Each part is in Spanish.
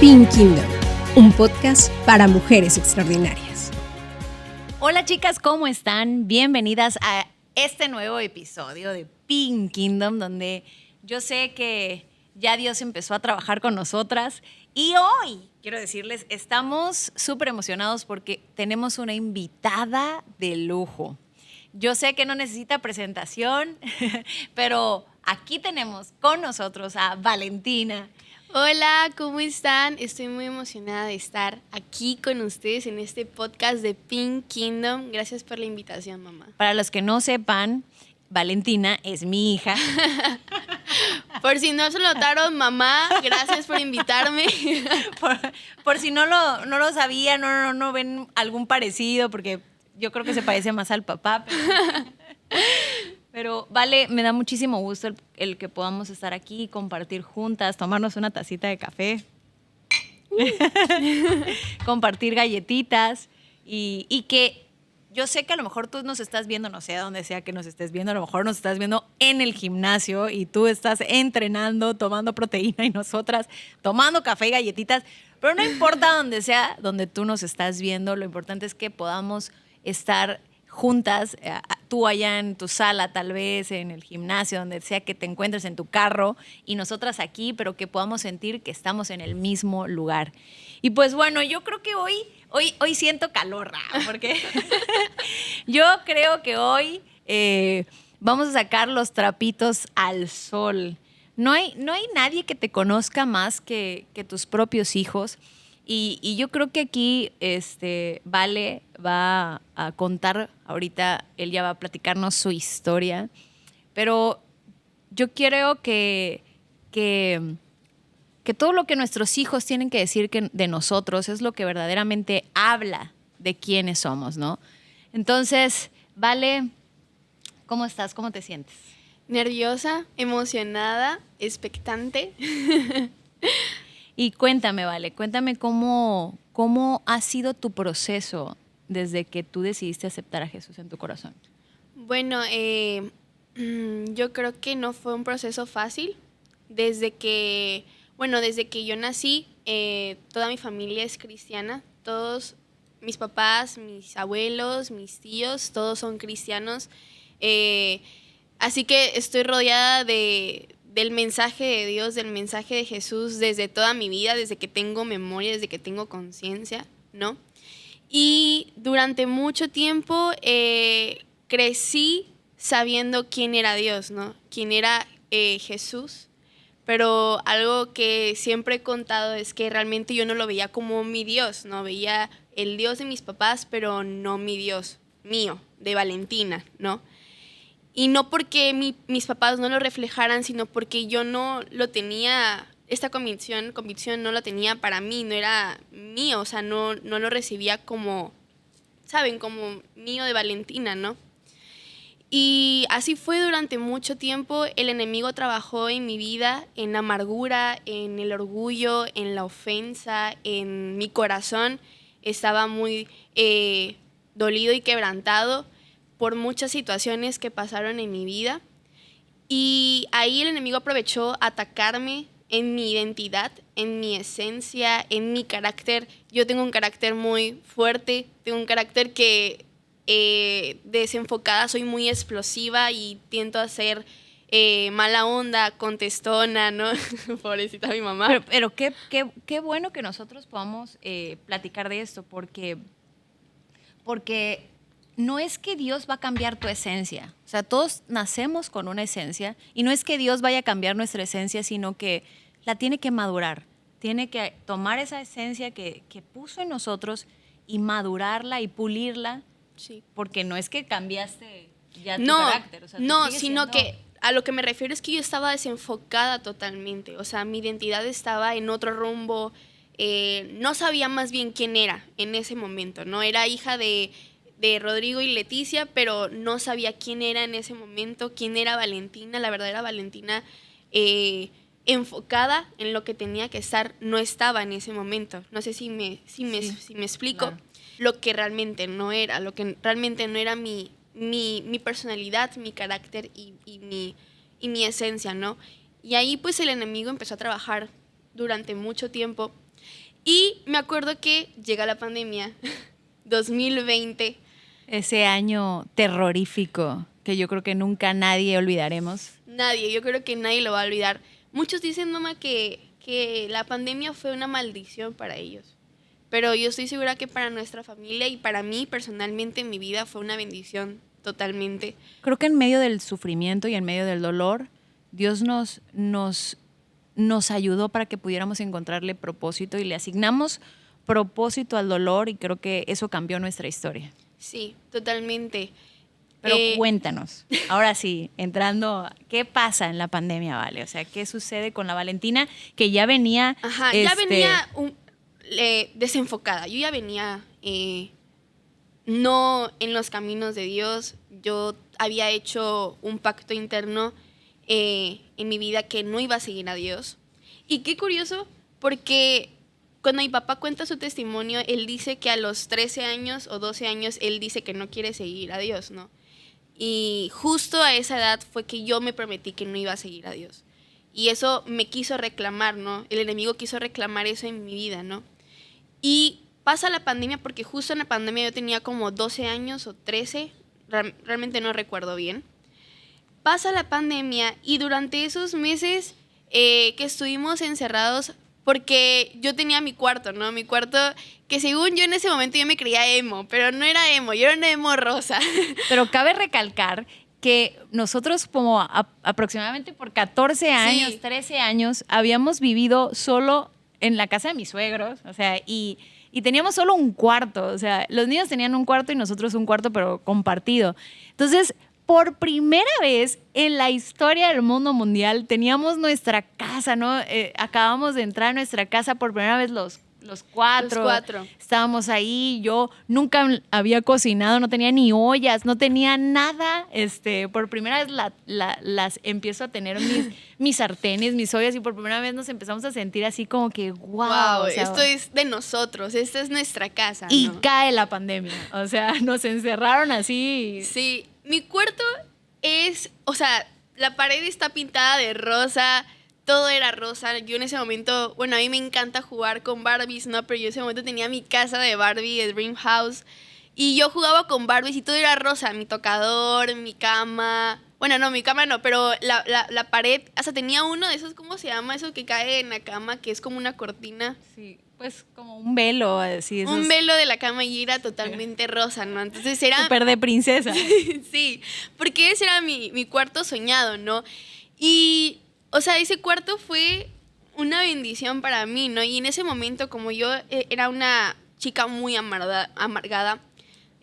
Pink Kingdom, un podcast para mujeres extraordinarias. Hola chicas, ¿cómo están? Bienvenidas a este nuevo episodio de Pink Kingdom, donde yo sé que ya Dios empezó a trabajar con nosotras y hoy, quiero decirles, estamos súper emocionados porque tenemos una invitada de lujo. Yo sé que no necesita presentación, pero aquí tenemos con nosotros a Valentina. Hola, ¿cómo están? Estoy muy emocionada de estar aquí con ustedes en este podcast de Pink Kingdom. Gracias por la invitación, mamá. Para los que no sepan, Valentina es mi hija. Por si no se lo notaron, mamá, gracias por invitarme. Por si no lo sabían, no ven algún parecido, porque yo creo que se parece más al papá. Pero vale, me da muchísimo gusto el que podamos estar aquí, compartir juntas, tomarnos una tacita de café, compartir galletitas y que yo sé que a lo mejor tú nos estás viendo, no sé a dónde sea que nos estés viendo, a lo mejor nos estás viendo en el gimnasio y tú estás entrenando, tomando proteína y nosotras tomando café y galletitas, pero no importa dónde sea, donde tú nos estás viendo, lo importante es que podamos estar juntas, tú allá en tu sala tal vez, en el gimnasio, donde sea que te encuentres, en tu carro, y nosotras aquí, pero que podamos sentir que estamos en el mismo lugar. Y pues bueno, yo creo que hoy siento calor, porque yo creo que hoy vamos a sacar los trapitos al sol. No hay nadie que te conozca más que tus propios hijos. Y yo creo que aquí Vale va a contar, ahorita él ya va a platicarnos su historia, pero yo creo que todo lo que nuestros hijos tienen que decir de nosotros es lo que verdaderamente habla de quiénes somos, ¿no? Entonces, Vale, ¿cómo estás? ¿Cómo te sientes? Nerviosa, emocionada, expectante. Y cuéntame, Vale, cuéntame cómo ha sido tu proceso desde que tú decidiste aceptar a Jesús en tu corazón. Bueno, yo creo que no fue un proceso fácil. Desde que yo nací, toda mi familia es cristiana. Todos mis papás, mis abuelos, mis tíos, todos son cristianos. Así que estoy rodeada del mensaje de Dios, del mensaje de Jesús desde toda mi vida, desde que tengo memoria, desde que tengo conciencia, ¿no? Y durante mucho tiempo crecí sabiendo quién era Dios, ¿no? Quién era Jesús. Pero algo que siempre he contado es que realmente yo no lo veía como mi Dios, ¿no? Veía el Dios de mis papás, pero no mi Dios mío, de Valentina, ¿no? Y no porque mis papás no lo reflejaran, sino porque yo no lo tenía, esta convicción no la tenía para mí, no era mío, o sea, no lo recibía como, ¿saben? Como mío de Valentina, ¿no? Y así fue durante mucho tiempo. El enemigo trabajó en mi vida, en la amargura, en el orgullo, en la ofensa, en mi corazón. Estaba muy dolido y quebrantado por muchas situaciones que pasaron en mi vida. Y ahí el enemigo aprovechó a atacarme en mi identidad, en mi esencia, en mi carácter. Yo tengo un carácter muy fuerte, tengo un carácter que desenfocada, soy muy explosiva y tiendo a ser mala onda, contestona, ¿no? Pobrecita mi mamá. Pero qué bueno que nosotros podamos platicar de esto, porque no es que Dios va a cambiar tu esencia. O sea, todos nacemos con una esencia y no es que Dios vaya a cambiar nuestra esencia, sino que la tiene que madurar. Tiene que tomar esa esencia que puso en nosotros y madurarla y pulirla. Sí. Porque no es que cambiaste ya tu carácter. O sea, no, sino que a lo que me refiero es que yo estaba desenfocada totalmente. O sea, mi identidad estaba en otro rumbo. No sabía más bien quién era en ese momento, ¿no? Era hija de Rodrigo y Leticia, pero no sabía quién era en ese momento, quién era Valentina. La verdadera Valentina, enfocada en lo que tenía que estar, no estaba en ese momento. No sé si me explico. Claro. Lo que realmente no era mi personalidad, mi carácter y mi esencia, ¿no? Y ahí pues el enemigo empezó a trabajar durante mucho tiempo Y me acuerdo que llega la pandemia, 2020. Ese año terrorífico que yo creo que nunca nadie olvidaremos. Nadie, yo creo que nadie lo va a olvidar. Muchos dicen, mamá, que la pandemia fue una maldición para ellos. Pero yo estoy segura que para nuestra familia y para mí personalmente en mi vida fue una bendición totalmente. Creo que en medio del sufrimiento y en medio del dolor, Dios nos ayudó para que pudiéramos encontrarle propósito y le asignamos propósito al dolor y creo que eso cambió nuestra historia. Sí, totalmente. Pero cuéntanos, ahora sí, entrando, ¿qué pasa en la pandemia, Vale? O sea, ¿qué sucede con la Valentina que ya venía... Ajá, ya venía desenfocada, yo ya venía no en los caminos de Dios, yo había hecho un pacto interno en mi vida que no iba a seguir a Dios. Y qué curioso, porque cuando mi papá cuenta su testimonio, él dice que a los 13 años o 12 años, él dice que no quiere seguir a Dios, ¿no? Y justo a esa edad fue que yo me prometí que no iba a seguir a Dios. Y eso me quiso reclamar, ¿no? El enemigo quiso reclamar eso en mi vida, ¿no? Y pasa la pandemia, porque justo en la pandemia yo tenía como 12 años o 13, realmente no recuerdo bien. Pasa la pandemia y durante esos meses que estuvimos encerrados, porque yo tenía mi cuarto, ¿no? Mi cuarto que según yo en ese momento yo me creía emo, pero no era emo, yo era una emo rosa. Pero cabe recalcar que nosotros como aproximadamente por 14 años, Sí. 13 años, habíamos vivido solo en la casa de mis suegros, o sea, y teníamos solo un cuarto, o sea, los niños tenían un cuarto y nosotros un cuarto, pero compartido. Entonces, por primera vez en la historia del mundo mundial, teníamos nuestra casa, ¿no? Acabamos de entrar a nuestra casa por primera vez los cuatro. Los cuatro. Estábamos ahí, yo nunca había cocinado, no tenía ni ollas, no tenía nada. Por primera vez las empiezo a tener mis sartenes, mis ollas, y por primera vez nos empezamos a sentir así como que, wow. Wow, esto es de nosotros, esta es nuestra casa, Y ¿no? cae la pandemia, o sea, nos encerraron así. Sí, mi cuarto es, o sea, la pared está pintada de rosa, todo era rosa. Yo en ese momento, bueno, a mí me encanta jugar con Barbies, ¿no? Pero yo en ese momento tenía mi casa de Barbie, de Dream House, y yo jugaba con Barbies y todo era rosa. Mi tocador, mi cama. Bueno, no, mi cama no, pero la pared, hasta tenía uno de esos, ¿cómo se llama? Eso que cae en la cama, que es como una cortina. Sí, pues como un velo, así. Un velo de la cama y era totalmente rosa, ¿no? Entonces era... Súper de princesa. Sí, porque ese era mi cuarto soñado, ¿no? Y, o sea, ese cuarto fue una bendición para mí, ¿no? Y en ese momento, como yo era una chica muy amargada,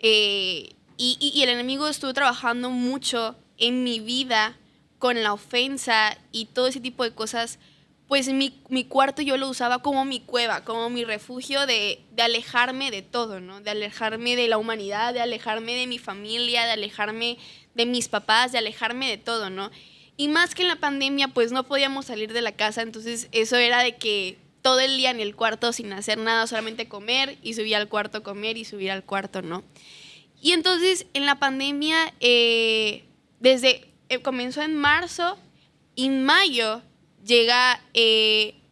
y el enemigo estuvo trabajando mucho en mi vida con la ofensa y todo ese tipo de cosas, pues mi cuarto yo lo usaba como mi cueva, como mi refugio de alejarme de todo, ¿no? De alejarme de la humanidad, de alejarme de mi familia, de alejarme de mis papás, de alejarme de todo, ¿no? Y más que en la pandemia, pues no podíamos salir de la casa, entonces eso era de que todo el día en el cuarto sin hacer nada, solamente comer y subir al cuarto, comer y subir al cuarto, ¿no? Y entonces en la pandemia, comenzó en marzo y en mayo llega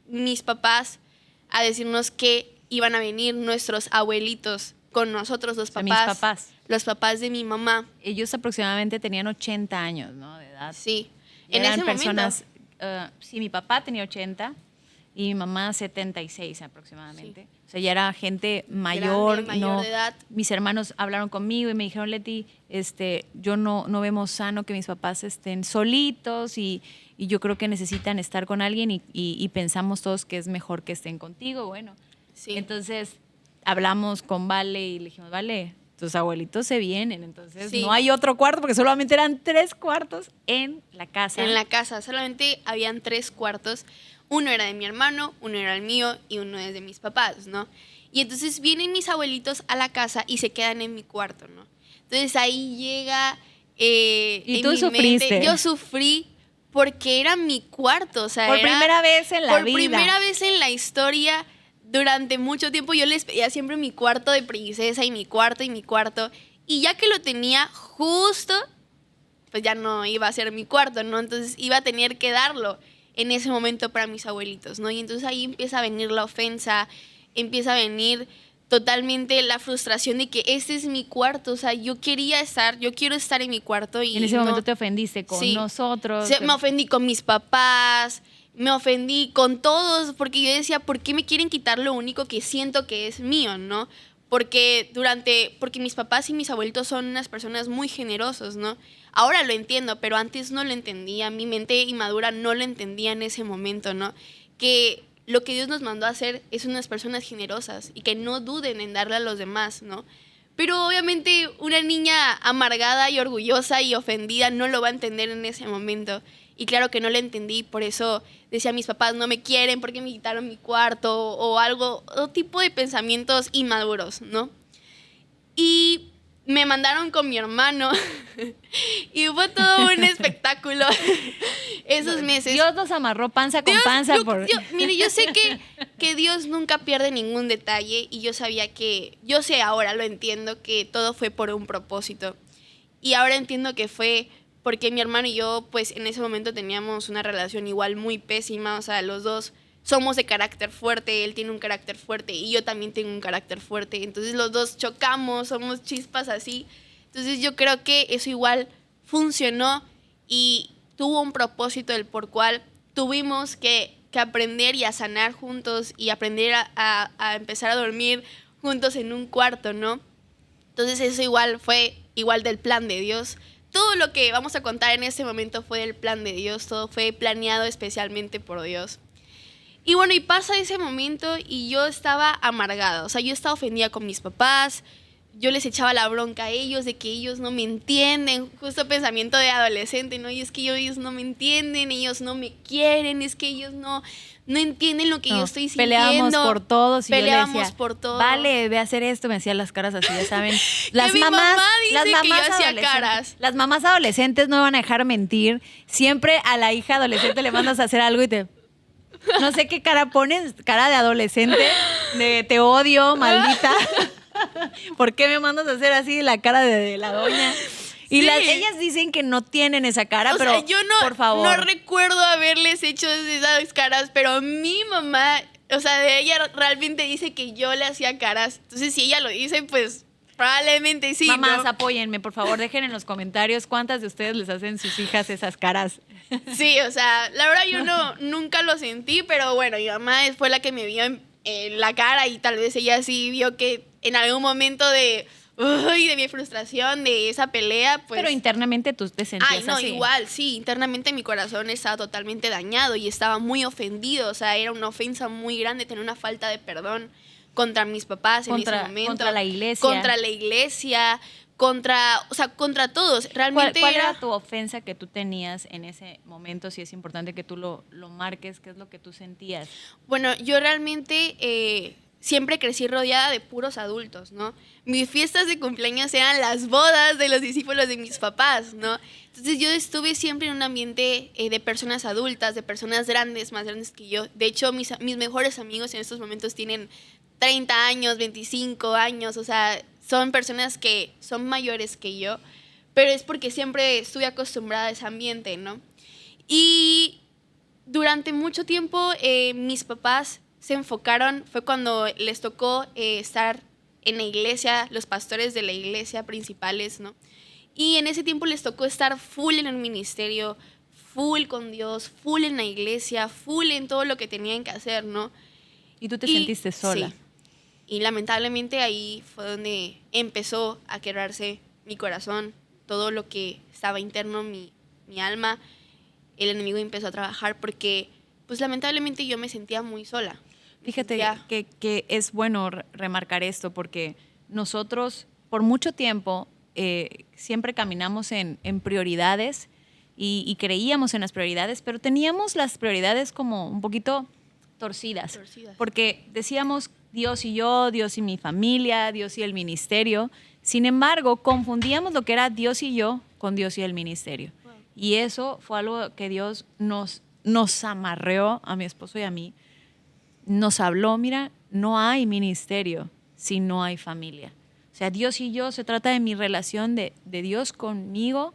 mis papás a decirnos que iban a venir nuestros abuelitos con nosotros, los O sea, papás. mis papás. Los papás de mi mamá. Ellos aproximadamente tenían 80 años, ¿no? De edad. Sí. Y En eran ese personas, sí, mi papá tenía 80 y mi mamá 76 aproximadamente. Sí. O sea, ya era gente mayor. Grande, mayor de edad. Mis hermanos hablaron conmigo y me dijeron, Leti, yo no vemos sano que mis papás estén solitos y yo creo que necesitan estar con alguien y pensamos todos que es mejor que estén contigo. Bueno, Sí. entonces hablamos con Vale y le dijimos, Vale, tus abuelitos se vienen, entonces Sí. no hay otro cuarto porque solamente eran 3 cuartos en la casa. En la casa solamente habían 3 cuartos. Uno era de mi hermano, uno era el mío y uno es de mis papás, ¿no? Y entonces vienen mis abuelitos a la casa y se quedan en mi cuarto, ¿no? Entonces ahí llega ¿Y en tú mi sufriste? mente, yo sufrí porque era mi cuarto, o sea, Por era primera vez en la por vida. primera vez en la historia. Durante mucho tiempo yo les pedía siempre mi cuarto de princesa y mi cuarto y mi cuarto. Y ya que lo tenía justo, pues ya no iba a ser mi cuarto, ¿no? Entonces iba a tener que darlo en ese momento para mis abuelitos, ¿no? Y entonces ahí empieza a venir la ofensa. empieza a venir totalmente la frustración de que este es mi cuarto, o sea, yo quiero estar en mi cuarto y en ese no, momento te ofendiste con nosotros. me ofendí con mis papás, me ofendí con todos, porque yo decía, ¿por qué me quieren quitar lo único que siento que es mío, no? Porque mis papás y mis abuelitos son unas personas muy generosos, ¿no? Ahora lo entiendo, pero antes no lo entendía, mi mente inmadura no lo entendía en ese momento, ¿no? Que lo que Dios nos mandó a hacer es unas personas generosas y que no duden en darle a los demás, ¿no? Pero obviamente una niña amargada y orgullosa y ofendida no lo va a entender en ese momento. Y claro que no lo entendí, por eso decía, mis papás no me quieren porque me quitaron mi cuarto o algo, o tipo de pensamientos inmaduros, ¿no? Y me mandaron con mi hermano y fue todo un espectáculo esos meses. Dios nos amarró panza con panza. Mire, yo sé que Dios nunca pierde ningún detalle y yo sé ahora, lo entiendo, que todo fue por un propósito. Y ahora entiendo que fue porque mi hermano y yo, pues en ese momento teníamos una relación igual muy pésima, o sea, los dos somos de carácter fuerte, él tiene un carácter fuerte y yo también tengo un carácter fuerte, entonces los dos chocamos, somos chispas así, entonces yo creo que eso igual funcionó y tuvo un propósito del por cual tuvimos que aprender y a sanar juntos y aprender a empezar a dormir juntos en un cuarto, ¿no? Entonces eso igual fue igual del plan de Dios. Todo lo que vamos a contar en este momento fue del plan de Dios, todo fue planeado especialmente por Dios. Y bueno, y pasa ese momento y yo estaba amargada, o sea, yo estaba ofendida con mis papás, yo les echaba la bronca a ellos de que ellos no me entienden, justo pensamiento de adolescente, ¿no? Y es que ellos no me entienden, ellos no me quieren, es que ellos no entienden lo que yo estoy sintiendo. Peleábamos por todos y peleábamos yo le decía, por todo. Vale, ve a hacer esto, me hacían las caras así, ya saben. Las mi mamá dice las mamás que yo hacía adolescentes, caras. Las mamás adolescentes no van a dejar mentir. Siempre a la hija adolescente le mandas a hacer algo y no sé qué cara pones, cara de adolescente, de te odio, maldita. ¿Por qué me mandas a hacer así la cara de la doña? Y Sí. ellas dicen que no tienen esa cara, O pero sea, yo por favor. no recuerdo haberles hecho esas caras, pero mi mamá, o sea, ella realmente dice que yo le hacía caras. Entonces, si ella lo dice, pues probablemente sí, Mamás, ¿no? apóyenme, por favor, dejen en los comentarios cuántas de ustedes les hacen sus hijas esas caras. Sí, o sea, la verdad yo nunca lo sentí, pero bueno, mi mamá fue la que me vio en la cara y tal vez ella sí vio que en algún momento de mi frustración, de esa pelea, pues... Pero internamente tú te sentías Ay, no, así. igual, sí, internamente mi corazón estaba totalmente dañado y estaba muy ofendido, o sea, era una ofensa muy grande tener una falta de perdón contra mis papás en ese momento. Contra la iglesia. Contra la iglesia, contra todos. Realmente ¿Cuál era tu ofensa que tú tenías en ese momento? Si es importante que tú lo marques, ¿qué es lo que tú sentías? Bueno, yo realmente siempre crecí rodeada de puros adultos, ¿no? Mis fiestas de cumpleaños eran las bodas de los discípulos de mis papás, ¿no? Entonces yo estuve siempre en un ambiente de personas adultas, de personas grandes, más grandes que yo. De hecho, mis mejores amigos en estos momentos tienen 30 años, 25 años, o sea, son personas que son mayores que yo, pero es porque siempre estuve acostumbrada a ese ambiente, ¿no? Y durante mucho tiempo mis papás se enfocaron, fue cuando les tocó estar en la iglesia, los pastores de la iglesia principales, ¿no? Y en ese tiempo les tocó estar full en el ministerio, full con Dios, full en la iglesia, full en todo lo que tenían que hacer, ¿no? Y tú te sentiste sola. Sí. Y lamentablemente ahí fue donde empezó a quebrarse mi corazón, todo lo que estaba interno, mi alma. El enemigo empezó a trabajar porque, pues lamentablemente yo me sentía muy sola. Fíjate que es bueno remarcar esto porque nosotros por mucho tiempo siempre caminamos en prioridades y creíamos en las prioridades, pero teníamos las prioridades como un poquito torcidas. Porque decíamos Dios y yo, Dios y mi familia, Dios y el ministerio. Sin embargo, confundíamos lo que era Dios y yo con Dios y el ministerio. Wow. Y eso fue algo que Dios nos amarreó a mi esposo y a mí. Nos habló, mira, no hay ministerio si no hay familia. O sea, Dios y yo se trata de mi relación de Dios conmigo,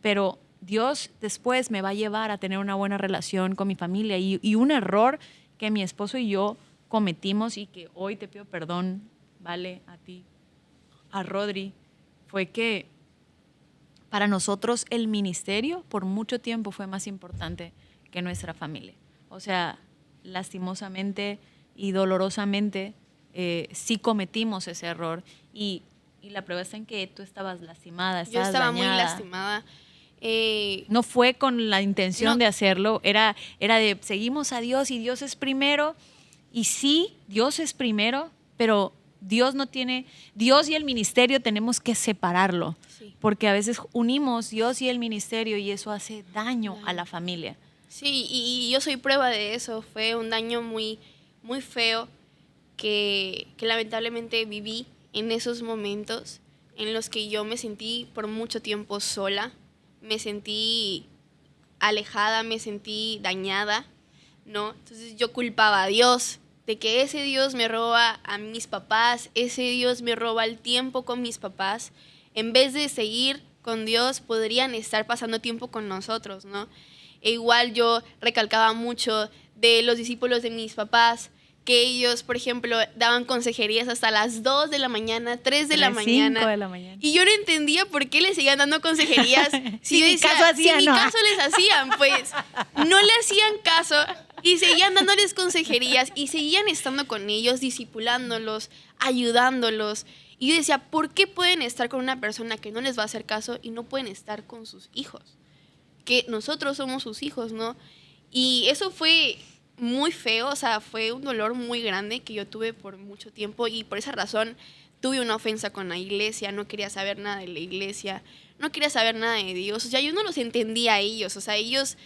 pero Dios después me va a llevar a tener una buena relación con mi familia. Y un error que mi esposo y yo cometimos y que hoy te pido perdón, Vale, a ti, a Rodri, fue que para nosotros el ministerio por mucho tiempo fue más importante que nuestra familia. O sea, lastimosamente y dolorosamente sí cometimos ese error y la prueba está en que tú estabas lastimada, estabas Yo estaba dañada. muy lastimada. No fue con la intención No. de hacerlo, era de seguimos a Dios y Dios es primero. Y sí, Dios es primero, pero Dios y el ministerio tenemos que separarlo. Sí. Porque a veces unimos Dios y el ministerio y eso hace daño a la familia. Sí, y yo soy prueba de eso. Fue un daño muy, muy feo que lamentablemente viví en esos momentos en los que yo me sentí por mucho tiempo sola, me sentí alejada, me sentí dañada, ¿no? Entonces yo culpaba a Dios de que ese Dios me roba a mis papás, ese Dios me roba el tiempo con mis papás. En vez de seguir con Dios, podrían estar pasando tiempo con nosotros, ¿no? E igual yo recalcaba mucho de los discípulos de mis papás, que ellos, por ejemplo, daban consejerías hasta las 2 de la mañana, 3 de la mañana. 5 de la mañana. Y yo no entendía por qué les seguían dando consejerías. Si yo ni decía, caso hacían, si ¿no? ni caso les hacían, pues no le hacían caso y seguían dándoles consejerías y seguían estando con ellos, discipulándolos, ayudándolos. Y yo decía, ¿por qué pueden estar con una persona que no les va a hacer caso y no pueden estar con sus hijos? Que nosotros somos sus hijos, ¿no? Y eso fue muy feo, o sea, fue un dolor muy grande que yo tuve por mucho tiempo y por esa razón tuve una ofensa con la iglesia, no quería saber nada de la iglesia, no quería saber nada de Dios, o sea, yo no los entendía a ellos, o sea, ellos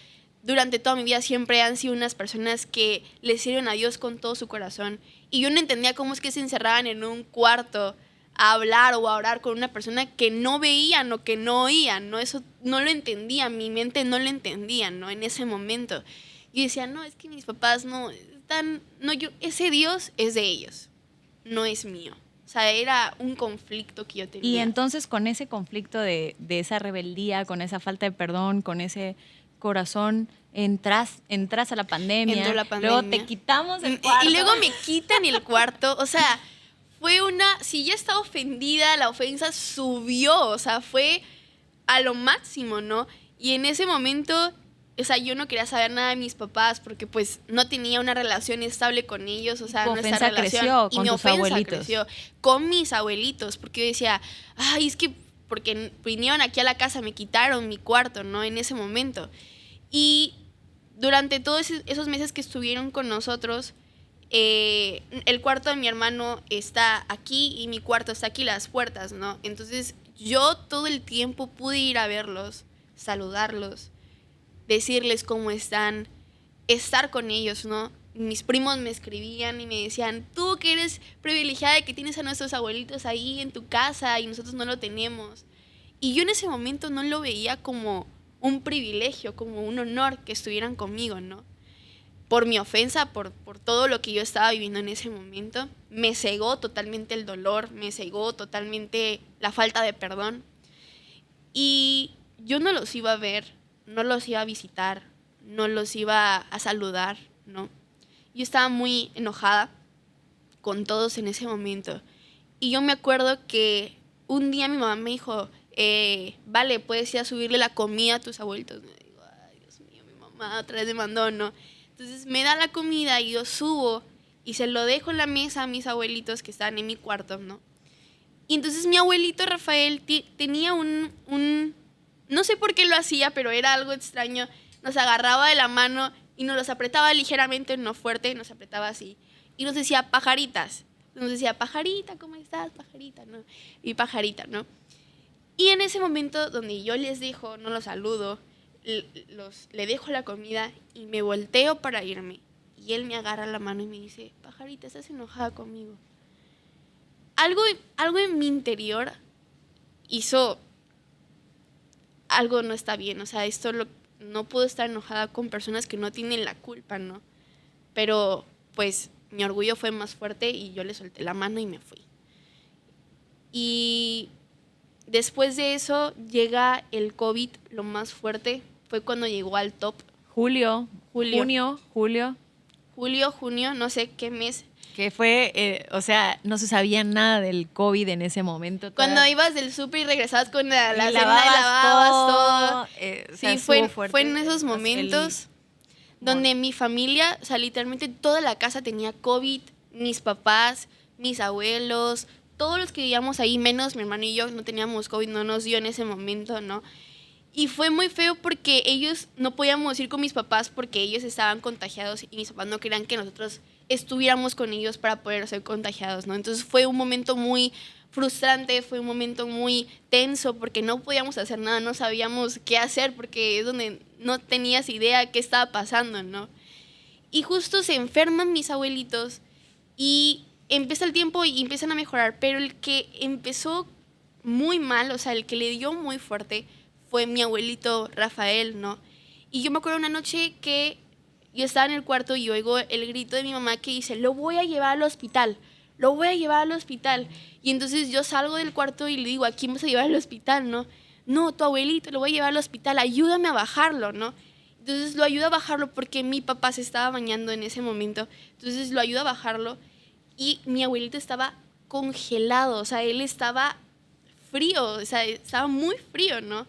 durante toda mi vida siempre han sido unas personas que le sirven a Dios con todo su corazón y yo no entendía cómo es que se encerraban en un cuarto a hablar o a orar con una persona que no veían o que no oían, ¿no? Eso no lo entendía, mi mente no lo entendía, ¿no? En ese momento. Y decía, no, es que mis papás no están, no, ese Dios es de ellos, no es mío. O sea, era un conflicto que yo tenía. Y entonces con ese conflicto de esa rebeldía, con esa falta de perdón, con ese corazón, entras a la pandemia. Entró la pandemia. Luego te quitamos el cuarto. Y luego me quitan el cuarto, o sea, fue si ya estaba ofendida, la ofensa subió, o sea, fue a lo máximo, ¿no? Y en ese momento, o sea, yo no quería saber nada de mis papás porque pues no tenía una relación estable con ellos, o sea, tu nuestra ofensa relación creció y con mi tus ofensa abuelitos. creció con mis abuelitos, porque yo decía, ay, es que porque vinieron aquí a la casa, me quitaron mi cuarto, ¿no? En ese momento. Y durante todos esos meses que estuvieron con nosotros, el cuarto de mi hermano está aquí y mi cuarto está aquí, las puertas, ¿no? Entonces yo todo el tiempo pude ir a verlos, saludarlos, decirles cómo están, estar con ellos, ¿no? Mis primos me escribían y me decían, tú que eres privilegiada de que tienes a nuestros abuelitos ahí en tu casa y nosotros no lo tenemos. Y yo en ese momento no lo veía como un privilegio, como un honor que estuvieran conmigo, ¿no? Por mi ofensa, por todo lo que yo estaba viviendo en ese momento, me cegó totalmente el dolor, me cegó totalmente la falta de perdón. Y yo no los iba a ver, no los iba a visitar, no los iba a saludar, ¿no? Yo estaba muy enojada con todos en ese momento. Y yo me acuerdo que un día mi mamá me dijo, vale, puedes ir a subirle la comida a tus abuelitos. Me digo, ay, Dios mío, mi mamá otra vez me mandó, ¿no? Entonces me da la comida y yo subo y se lo dejo en la mesa a mis abuelitos que estaban en mi cuarto, ¿no? Y entonces mi abuelito Rafael tenía no sé por qué lo hacía, pero era algo extraño. Nos agarraba de la mano y nos los apretaba ligeramente, no fuerte, nos apretaba así. Y nos decía, pajaritas. Nos decía, pajarita, ¿cómo estás, pajarita? ¿No? Y pajarita, ¿no? Y en ese momento donde yo les dejo, no los saludo, le dejo la comida y me volteo para irme. Y él me agarra la mano y me dice, pajarita, ¿estás enojada conmigo? Algo en mi interior hizo, algo no está bien, o sea, no puedo estar enojada con personas que no tienen la culpa, ¿no? Pero pues mi orgullo fue más fuerte y yo le solté la mano y me fui. Y después de eso llega el COVID, lo más fuerte fue cuando llegó al top. Junio. julio, junio, no sé qué mes. Que fue, o sea, no se sabía nada del COVID en ese momento. Cuando ibas del súper y regresabas con la cena y lavabas lavabas todo. o sea, Sí, estuvo fuerte. fue en esos momentos donde mi familia, o sea, literalmente toda la casa tenía COVID, mis papás, mis abuelos, todos los que vivíamos ahí, menos mi hermano y yo, no teníamos COVID, no nos dio en ese momento, ¿no? Y fue muy feo porque ellos no podíamos ir con mis papás porque ellos estaban contagiados y mis papás no querían que nosotros estuviéramos con ellos para poder ser contagiados, ¿no? Entonces fue un momento muy frustrante, fue un momento muy tenso porque no podíamos hacer nada, no sabíamos qué hacer porque es donde no tenías idea qué estaba pasando, ¿no? Y justo se enferman mis abuelitos y empieza el tiempo y empiezan a mejorar, pero el que empezó muy mal, o sea, el que le dio muy fuerte fue mi abuelito Rafael, ¿no? Y yo me acuerdo una noche que yo estaba en el cuarto y oigo el grito de mi mamá que dice, lo voy a llevar al hospital, lo voy a llevar al hospital. Y entonces yo salgo del cuarto y le digo, ¿a quién vas a llevar al hospital, no? No, tu abuelito, lo voy a llevar al hospital, ayúdame a bajarlo, ¿no? Entonces lo ayuda a bajarlo porque mi papá se estaba bañando en ese momento. Entonces lo ayuda a bajarlo y mi abuelito estaba congelado, o sea, él estaba frío, o sea, estaba muy frío, ¿no?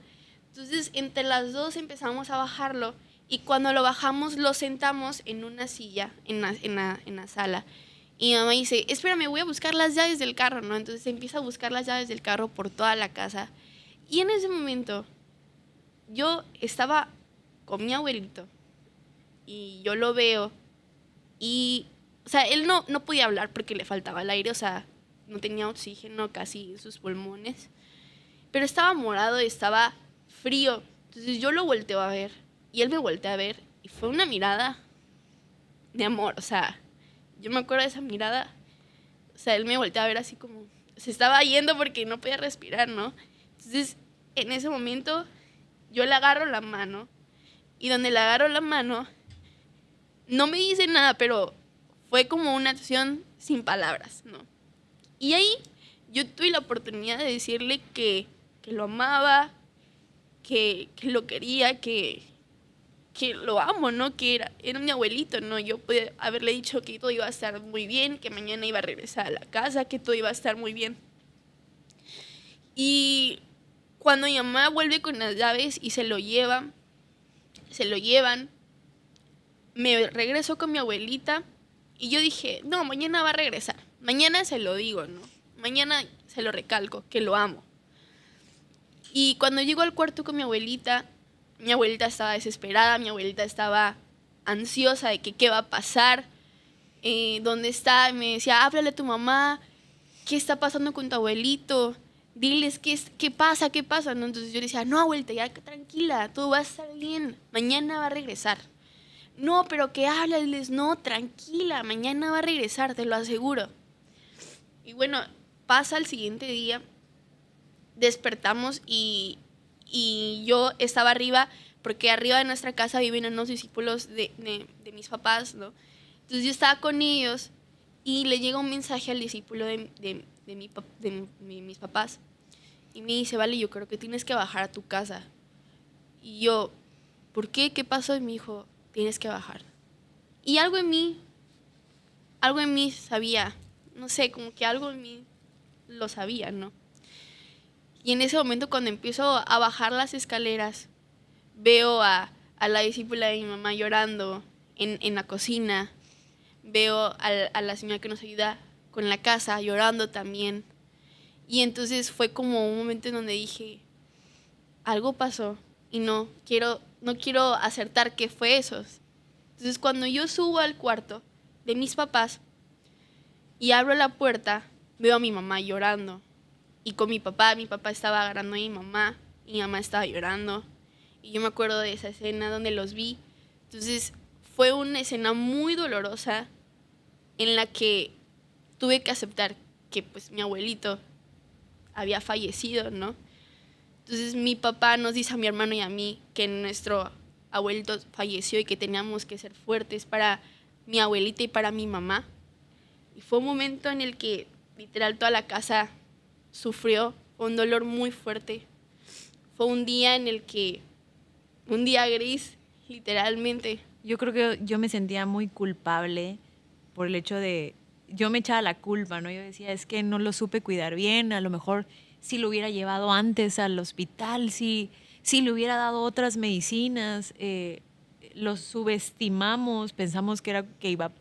Entonces entre las dos empezamos a bajarlo y cuando lo bajamos lo sentamos en una silla en la sala. Y mi mamá dice, espérame, voy a buscar las llaves del carro, ¿no? Entonces empieza a buscar las llaves del carro por toda la casa. Y en ese momento yo estaba con mi abuelito y yo lo veo y, o sea, él no podía hablar porque le faltaba el aire, o sea, no tenía oxígeno casi en sus pulmones, pero estaba morado, estaba frío. Entonces yo lo volteo a ver y él me voltea a ver y fue una mirada de amor, o sea, yo me acuerdo de esa mirada, o sea, él me voltea a ver así como, se estaba yendo porque no podía respirar, ¿no? Entonces, en ese momento, yo le agarro la mano y donde le agarro la mano, no me dice nada, pero fue como una acción sin palabras, ¿no? Y ahí yo tuve la oportunidad de decirle que lo amaba, que lo quería, que lo amo, ¿no? Que era mi abuelito, ¿no? Yo podía haberle dicho que todo iba a estar muy bien, que mañana iba a regresar a la casa, que todo iba a estar muy bien. Y cuando mi mamá vuelve con las llaves y se lo llevan, me regreso con mi abuelita y yo dije, no, mañana va a regresar. Mañana se lo digo, ¿no? Mañana se lo recalco, que lo amo. Y cuando llego al cuarto con mi abuelita estaba desesperada, mi abuelita estaba ansiosa de que qué va a pasar, dónde está. Y me decía, háblale a tu mamá, ¿qué está pasando con tu abuelito? Diles qué pasa, ¿no? Entonces yo le decía, no, abuelita, ya tranquila, todo va a estar bien, mañana va a regresar. No, pero que háblales, no, tranquila, mañana va a regresar, te lo aseguro. Y bueno, pasa el siguiente día, despertamos y yo estaba arriba, porque arriba de nuestra casa viven unos discípulos de mis papás, ¿no? Entonces yo estaba con ellos y le llega un mensaje al discípulo de mis papás y me dice, vale, yo creo que tienes que bajar a tu casa. Y yo, ¿por qué? ¿Qué pasó? Y me dijo, tienes que bajar. Y algo en mí sabía, no sé, como que algo en mí lo sabía, ¿no? Y en ese momento cuando empiezo a bajar las escaleras, veo a la discípula de mi mamá llorando en la cocina, veo a la señora que nos ayuda con la casa llorando también. Y entonces fue como un momento en donde dije, algo pasó y no quiero acertar qué fue eso. Entonces cuando yo subo al cuarto de mis papás y abro la puerta, veo a mi mamá llorando. Y con mi papá estaba agarrando a mi mamá y mi mamá estaba llorando. Y yo me acuerdo de esa escena donde los vi. Entonces fue una escena muy dolorosa en la que tuve que aceptar que pues mi abuelito había fallecido, ¿no? Entonces mi papá nos dice a mi hermano y a mí que nuestro abuelito falleció y que teníamos que ser fuertes para mi abuelita y para mi mamá. Y fue un momento en el que literal toda la casa sufrió, fue un dolor muy fuerte. Fue un día en el que, un día gris, literalmente. Yo creo que yo me sentía muy culpable por el hecho de, yo me echaba la culpa, ¿no? Yo decía, es que no lo supe cuidar bien, a lo mejor si lo hubiera llevado antes al hospital, si le hubiera dado otras medicinas, los subestimamos, pensamos que iba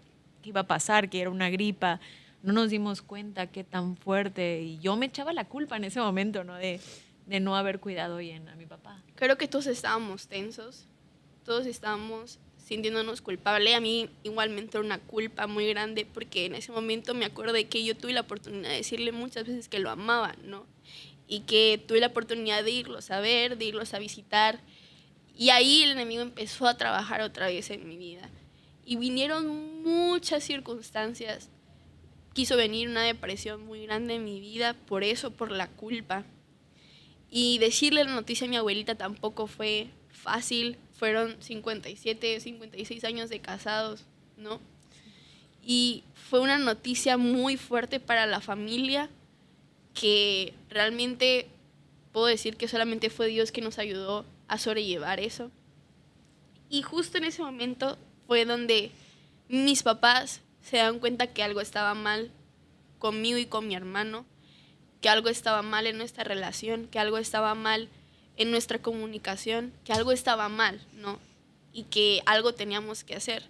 a pasar, que era una gripa, no nos dimos cuenta qué tan fuerte, y yo me echaba la culpa en ese momento, ¿no? De no haber cuidado bien a mi papá. Creo que todos estábamos tensos, todos estábamos sintiéndonos culpables. A mí igualmente era una culpa muy grande porque en ese momento me acuerdo de que yo tuve la oportunidad de decirle muchas veces que lo amaba, ¿no? Y que tuve la oportunidad de irlos a ver, de irlos a visitar. Y ahí el enemigo empezó a trabajar otra vez en mi vida. Y vinieron muchas circunstancias. Quiso venir una depresión muy grande en mi vida, por eso, por la culpa. Y decirle la noticia a mi abuelita tampoco fue fácil. Fueron 57, 56 años de casados, ¿no? Y fue una noticia muy fuerte para la familia, que realmente puedo decir que solamente fue Dios que nos ayudó a sobrellevar eso. Y justo en ese momento fue donde mis papás se dan cuenta que algo estaba mal conmigo y con mi hermano, que algo estaba mal en nuestra relación, que algo estaba mal en nuestra comunicación, que algo estaba mal, ¿no? Y que algo teníamos que hacer.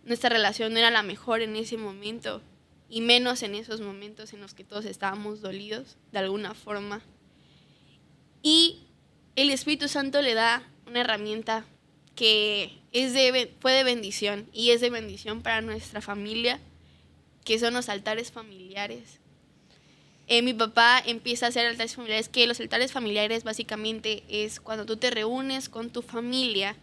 Nuestra relación no era la mejor en ese momento, y menos en esos momentos en los que todos estábamos dolidos de alguna forma. Y el Espíritu Santo le da una herramienta que fue de bendición, y es de bendición para nuestra familia, que son los altares familiares. Mi papá empieza a hacer altares familiares, que los altares familiares básicamente es cuando tú te reúnes con tu familia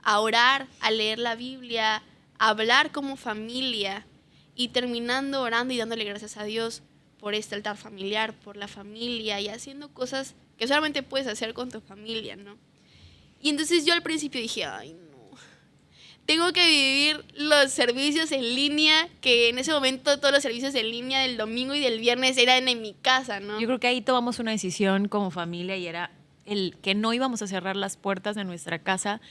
a orar, a leer la Biblia, a hablar como familia, y terminando orando y dándole gracias a Dios por este altar familiar, por la familia, y haciendo cosas que solamente puedes hacer con tu familia, ¿no? Y entonces yo al principio dije, ay, no, tengo que vivir los servicios en línea, que en ese momento todos los servicios en línea del domingo y del viernes eran en mi casa, ¿no? Yo creo que ahí tomamos una decisión como familia, y era el que no íbamos a cerrar las puertas de nuestra casa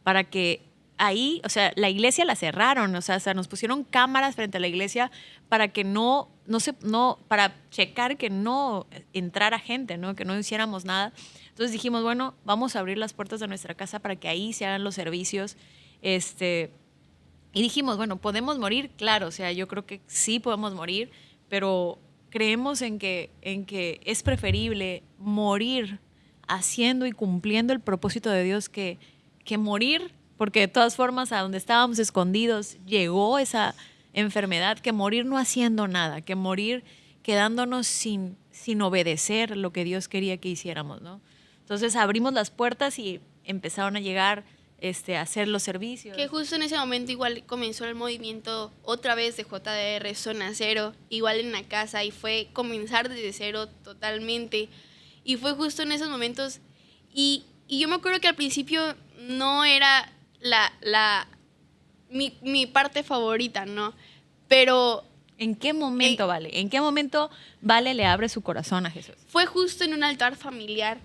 para que ahí, o sea, la iglesia la cerraron, o sea, nos pusieron cámaras frente a la iglesia para que para checar que no entrara gente, ¿no? Que no hiciéramos nada. Entonces dijimos, bueno, vamos a abrir las puertas de nuestra casa para que ahí se hagan los servicios. Y dijimos, bueno, ¿podemos morir? Claro, o sea, yo creo que sí podemos morir, pero creemos en que es preferible morir haciendo y cumpliendo el propósito de Dios que morir, porque de todas formas a donde estábamos escondidos llegó esa enfermedad, que morir no haciendo nada, que morir quedándonos sin obedecer lo que Dios quería que hiciéramos, ¿no? Entonces abrimos las puertas y empezaron a llegar a hacer los servicios. Que justo en ese momento igual comenzó el movimiento otra vez de JDR, Zona Cero, igual en la casa, y fue comenzar desde cero totalmente. Y fue justo en esos momentos, y yo me acuerdo que al principio no era mi parte favorita, ¿no? Pero ¿En qué momento, Vale? ¿En qué momento Vale le abre su corazón a Jesús? fue justo en un altar familiar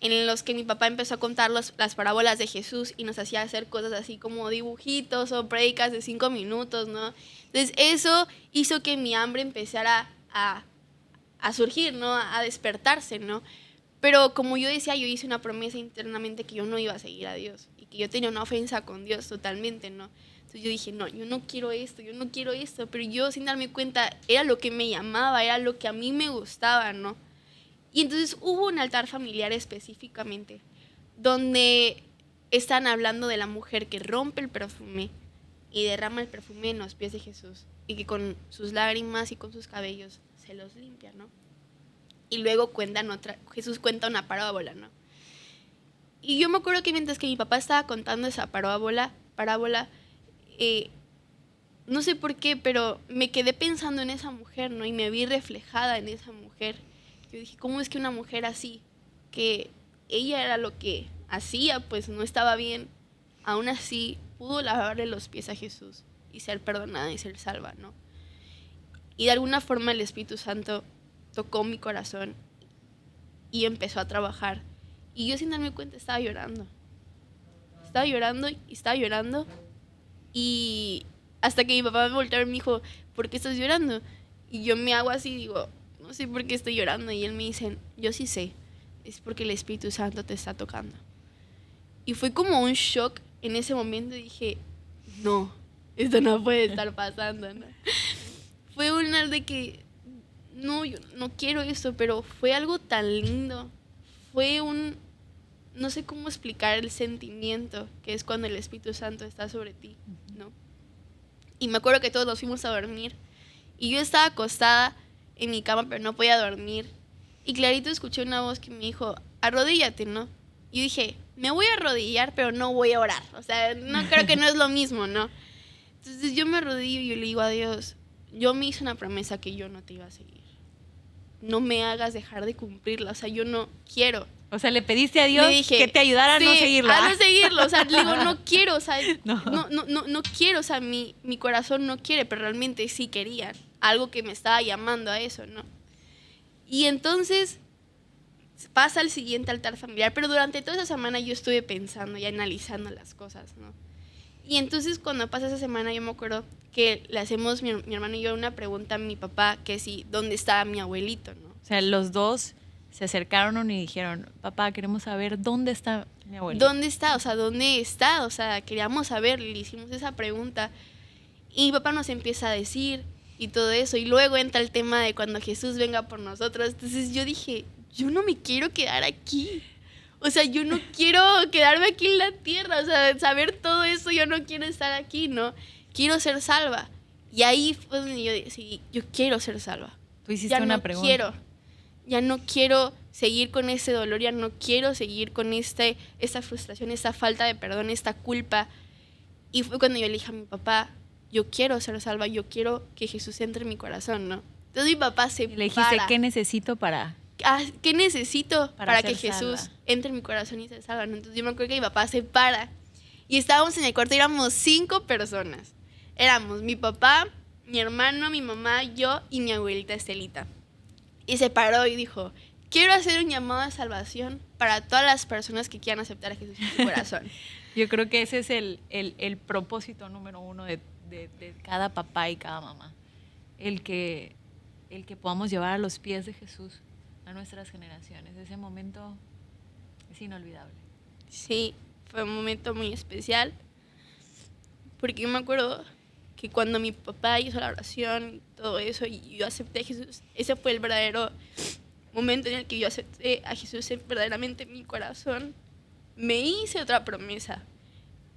en los que mi papá empezó a contar las parábolas de Jesús y nos hacía hacer cosas así como dibujitos o prédicas de 5 minutos, ¿no? Entonces eso hizo que mi hambre empezara a surgir, ¿no? A despertarse, ¿no? Pero como yo decía, yo hice una promesa internamente que yo no iba a seguir a Dios y que yo tenía una ofensa con Dios totalmente, ¿no? Entonces yo dije, no, yo no quiero esto, pero yo sin darme cuenta era lo que me llamaba, era lo que a mí me gustaba, ¿no? Y entonces hubo un altar familiar específicamente donde están hablando de la mujer que rompe el perfume y derrama el perfume en los pies de Jesús y que con sus lágrimas y con sus cabellos se los limpia, ¿no? Y luego Jesús cuenta una parábola, ¿no? Y yo me acuerdo que mientras que mi papá estaba contando esa parábola, no sé por qué, pero me quedé pensando en esa mujer, ¿no? Y me vi reflejada en esa mujer. Yo dije, ¿cómo es que una mujer así, que ella era lo que hacía, pues no estaba bien, aún así pudo lavarle los pies a Jesús y ser perdonada y ser salva, ¿no? Y de alguna forma el Espíritu Santo tocó mi corazón y empezó a trabajar. Y yo sin darme cuenta estaba llorando. Estaba llorando y estaba llorando. Y hasta que mi papá me volteó a ver, me dijo, ¿por qué estás llorando? Y yo me hago así, digo, no sé por qué estoy llorando. Y él me dice, yo sí sé, es porque el Espíritu Santo te está tocando. Y fue como un shock en ese momento. Dije, no, esto no puede estar pasando, ¿no? Fue una de que, no, yo no quiero esto, pero fue algo tan lindo. Fue no sé cómo explicar el sentimiento que es cuando el Espíritu Santo está sobre ti, ¿no? Y me acuerdo que todos nos fuimos a dormir y yo estaba acostada en mi cama, pero no podía dormir. Y clarito escuché una voz que me dijo, arrodíllate, ¿no? Y dije, me voy a arrodillar, pero no voy a orar. O sea, no creo que no es lo mismo, ¿no? Entonces yo me arrodillo y yo le digo a Dios, yo me hice una promesa que yo no te iba a seguir. No me hagas dejar de cumplirla, o sea, yo no quiero. O sea, le pediste a Dios Le dije, que te ayudara a no seguirla. A no seguirlo, o sea, le digo, no quiero, o sea, No. no quiero, o sea, mi corazón no quiere, pero realmente sí quería, algo que me estaba llamando a eso, ¿no? Y entonces pasa el siguiente altar familiar, pero durante toda esa semana yo estuve pensando y analizando las cosas, ¿no? Y entonces cuando pasa esa semana yo me acuerdo que le hacemos mi hermano y yo una pregunta a mi papá, que si, ¿dónde estaba mi abuelito, no? O sea, los dos se acercaron y dijeron, papá, queremos saber dónde está mi abuelito. ¿Dónde está? O sea, ¿dónde está? O sea, queríamos saber, le hicimos esa pregunta. Y mi papá nos empieza a decir y todo eso. Y luego entra el tema de cuando Jesús venga por nosotros. Entonces yo dije, yo no me quiero quedar aquí. O sea, yo no quiero quedarme aquí en la tierra. O sea, saber todo eso, yo no quiero estar aquí, ¿no? Quiero ser salva. Y ahí fue donde yo decidí, yo quiero ser salva. Tú hiciste una pregunta. Ya no quiero seguir con ese dolor, ya no quiero seguir con esta frustración, esta falta de perdón, esta culpa. Y fue cuando yo le dije a mi papá, yo quiero ser salva, yo quiero que Jesús entre en mi corazón, ¿no? Entonces mi papá se Le dijiste, ¿qué necesito para...? ¿Qué necesito para que ser Jesús salva? entre en mi corazón y se salva, ¿no? Entonces yo me acuerdo que mi papá se para y estábamos en el cuarto, éramos 5 personas. Éramos mi papá, mi hermano, mi mamá, yo y mi abuelita Estelita. Y se paró y dijo, quiero hacer un llamado a salvación para todas las personas que quieran aceptar a Jesús en su corazón. Yo creo que ese es el propósito número 1 de cada papá y cada mamá. El que podamos llevar a los pies de Jesús a nuestras generaciones. Ese momento es inolvidable. Sí, fue un momento muy especial. Porque yo me acuerdo que cuando mi papá hizo la oración y todo eso, y yo acepté a Jesús, ese fue el verdadero momento en el que yo acepté a Jesús verdaderamente en mi corazón. Me hice otra promesa,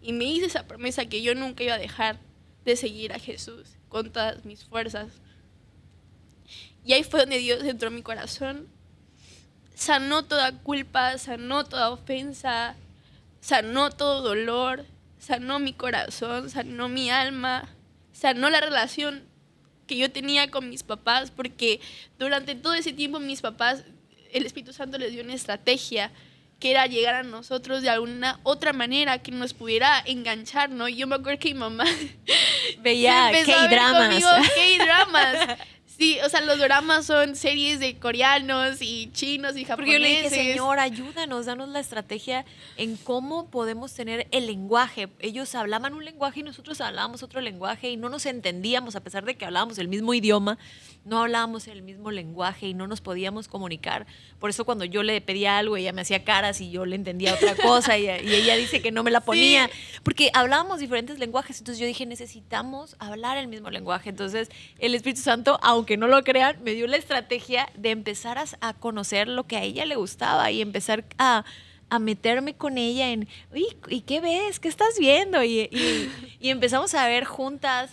y me hice esa promesa que yo nunca iba a dejar de seguir a Jesús con todas mis fuerzas. Y ahí fue donde Dios entró en mi corazón, sanó toda culpa, sanó toda ofensa, sanó todo dolor, sanó mi corazón, sanó mi alma, sanó la relación que yo tenía con mis papás, porque durante todo ese tiempo mis papás, el Espíritu Santo les dio una estrategia que era llegar a nosotros de alguna otra manera que nos pudiera enganchar, ¿no? Y yo me acuerdo que mi mamá veía K-dramas. K-dramas. Sí, o sea, los dramas son series de coreanos y chinos y japoneses. Porque yo le dije, Señor, ayúdanos, danos la estrategia en cómo podemos tener el lenguaje. Ellos hablaban un lenguaje y nosotros hablábamos otro lenguaje y no nos entendíamos, a pesar de que hablábamos el mismo idioma, no hablábamos el mismo lenguaje y no nos podíamos comunicar. Por eso cuando yo le pedía algo, ella me hacía caras y yo le entendía otra cosa y ella dice que no me la ponía. Sí. Porque hablábamos diferentes lenguajes, entonces yo dije, necesitamos hablar el mismo lenguaje. Entonces el Espíritu Santo, aunque no lo crean, me dio la estrategia de empezar a conocer lo que a ella le gustaba y empezar a meterme con ella en, ¿y qué ves? ¿Qué estás viendo? Y empezamos a ver juntas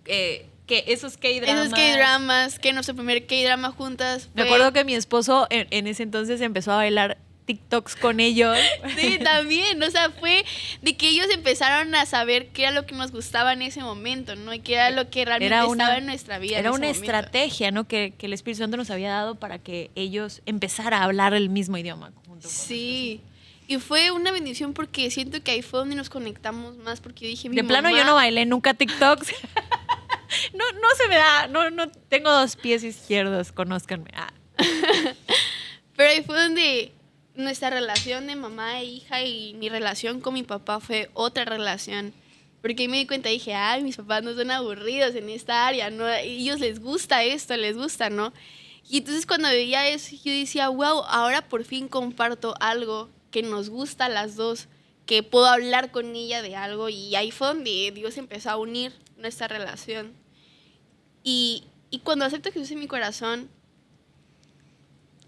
que esos K-dramas. Que nuestro primer K-drama juntas fue... Me acuerdo que mi esposo en ese entonces empezó a bailar TikToks con ellos. Sí, también, o sea, fue de que ellos empezaron a saber qué era lo que nos gustaba en ese momento, ¿no? Y qué era lo que realmente estaba en nuestra vida. Era una estrategia, ¿no? Que el Espíritu Santo nos había dado para que ellos empezaran a hablar el mismo idioma. Junto con sí, y fue una bendición porque siento que ahí fue donde nos conectamos más, porque yo dije, de plano yo no bailé nunca TikToks. No se me da, no tengo 2 pies izquierdos, conózcanme. Pero ahí fue donde nuestra relación de mamá e hija y mi relación con mi papá fue otra relación. Porque ahí me di cuenta, dije, ay, mis papás no son aburridos en esta área, ¿no? A ellos les gusta esto, les gusta, ¿no? Y entonces cuando veía eso, yo decía, wow, ahora por fin comparto algo que nos gusta a las dos, que puedo hablar con ella de algo. Y ahí fue donde Dios empezó a unir nuestra relación. Y cuando acepto a Jesús en mi corazón,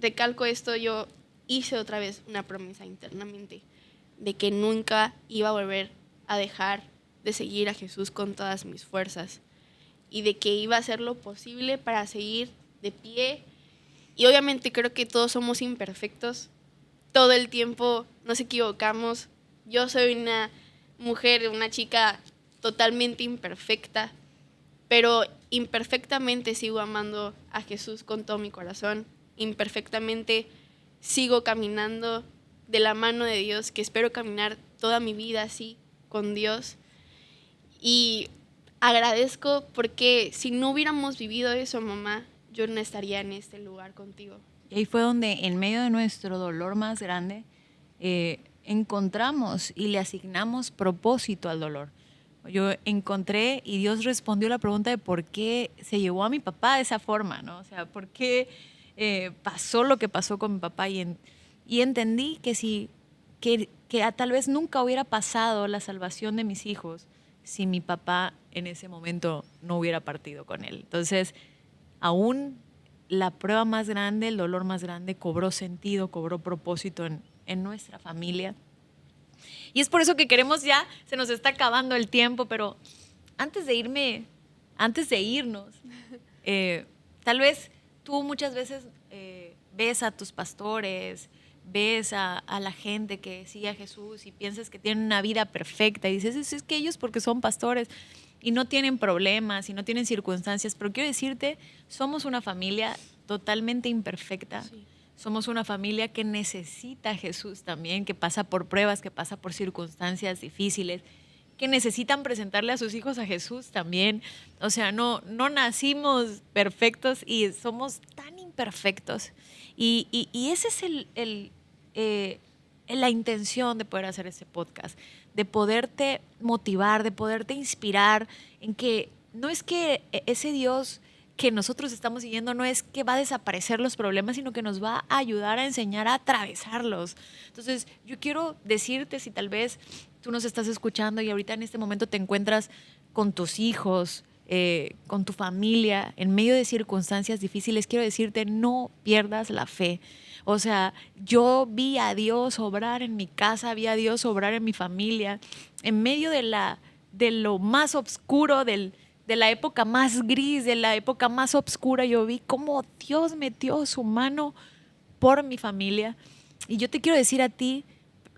recalco esto, yo hice otra vez una promesa internamente de que nunca iba a volver a dejar de seguir a Jesús con todas mis fuerzas y de que iba a hacer lo posible para seguir de pie. Y obviamente creo que todos somos imperfectos, todo el tiempo nos equivocamos. Yo soy una mujer, una chica totalmente imperfecta, pero imperfectamente sigo amando a Jesús con todo mi corazón, imperfectamente sigo caminando de la mano de Dios, que espero caminar toda mi vida así con Dios. Y agradezco porque si no hubiéramos vivido eso, mamá, yo no estaría en este lugar contigo. Y ahí fue donde en medio de nuestro dolor más grande encontramos y le asignamos propósito al dolor. Yo encontré y Dios respondió la pregunta de por qué se llevó a mi papá de esa forma, ¿no? O sea, por qué pasó lo que pasó con mi papá y entendí que tal vez nunca hubiera pasado la salvación de mis hijos si mi papá en ese momento no hubiera partido con él. Entonces, aún la prueba más grande, el dolor más grande, cobró sentido, cobró propósito en nuestra familia. Y es por eso que queremos ya, se nos está acabando el tiempo, pero antes de irnos, tal vez tú muchas veces ves a tus pastores, ves a la gente que sigue a Jesús y piensas que tienen una vida perfecta y dices, es que ellos porque son pastores y no tienen problemas y no tienen circunstancias, pero quiero decirte, somos una familia totalmente imperfecta. Sí. Somos una familia que necesita a Jesús también, que pasa por pruebas, que pasa por circunstancias difíciles, que necesitan presentarle a sus hijos a Jesús también. O sea, no nacimos perfectos y somos tan imperfectos. Y ese es la intención de poder hacer este podcast, de poderte motivar, de poderte inspirar en que no es que ese Dios que nosotros estamos siguiendo no es que va a desaparecer los problemas, sino que nos va a ayudar a enseñar a atravesarlos. Entonces, yo quiero decirte, si tal vez tú nos estás escuchando y ahorita en este momento te encuentras con tus hijos, con tu familia, en medio de circunstancias difíciles, quiero decirte, no pierdas la fe. O sea, yo vi a Dios obrar en mi casa, vi a Dios obrar en mi familia, en medio de lo más oscuro, de la época más gris, de la época más oscura, yo vi cómo Dios metió su mano por mi familia. Y yo te quiero decir a ti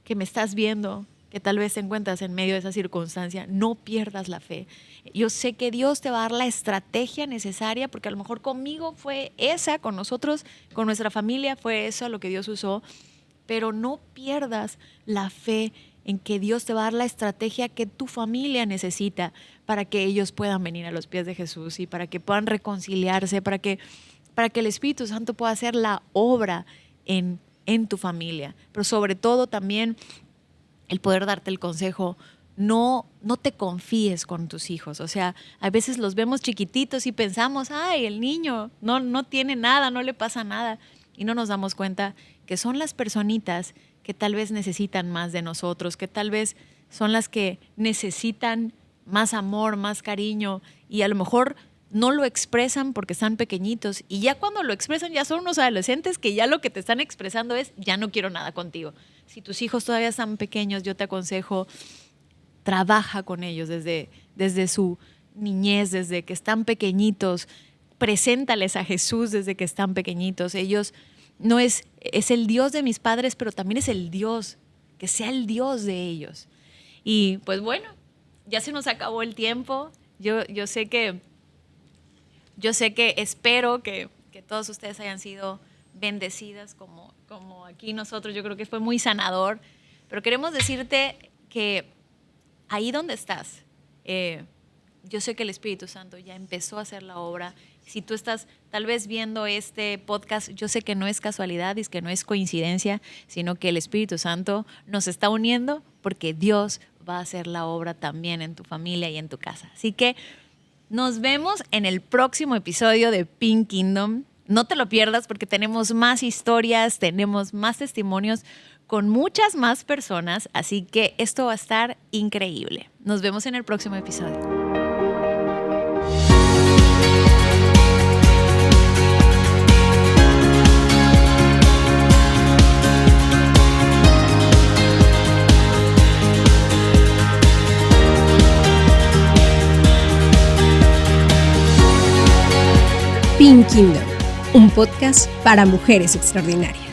que me estás viendo, que tal vez te encuentras en medio de esa circunstancia, no pierdas la fe. Yo sé que Dios te va a dar la estrategia necesaria, porque a lo mejor conmigo fue esa, con nosotros, con nuestra familia fue eso lo que Dios usó, pero no pierdas la fe en que Dios te va a dar la estrategia que tu familia necesita para que ellos puedan venir a los pies de Jesús y para que puedan reconciliarse, para que el Espíritu Santo pueda hacer la obra en tu familia. Pero sobre todo también el poder darte el consejo, no te confíes con tus hijos. O sea, a veces los vemos chiquititos y pensamos, ay, el niño no tiene nada, no le pasa nada. Y no nos damos cuenta que son las personitas que tal vez necesitan más de nosotros, que tal vez son las que necesitan más amor, más cariño, y a lo mejor no lo expresan porque están pequeñitos, y ya cuando lo expresan ya son unos adolescentes que ya lo que te están expresando es, ya no quiero nada contigo. Si tus hijos todavía están pequeños, yo te aconsejo, trabaja con ellos desde su niñez, desde que están pequeñitos, preséntales a Jesús desde que están pequeñitos. Ellos no es el Dios de mis padres, pero también es el Dios, que sea el Dios de ellos. Y pues bueno, ya se nos acabó el tiempo. Yo sé que espero que todos ustedes hayan sido bendecidas como aquí nosotros. Yo creo que fue muy sanador, pero queremos decirte que ahí donde estás, yo sé que el Espíritu Santo ya empezó a hacer la obra. Si tú estás tal vez viendo este podcast, yo sé que no es casualidad y que no es coincidencia, sino que el Espíritu Santo nos está uniendo porque Dios va a hacer la obra también en tu familia y en tu casa. Así que nos vemos en el próximo episodio de Pink Kingdom. No te lo pierdas porque tenemos más historias, tenemos más testimonios con muchas más personas, así que esto va a estar increíble. Nos vemos en el próximo episodio. Pink Kingdom, un podcast para mujeres extraordinarias.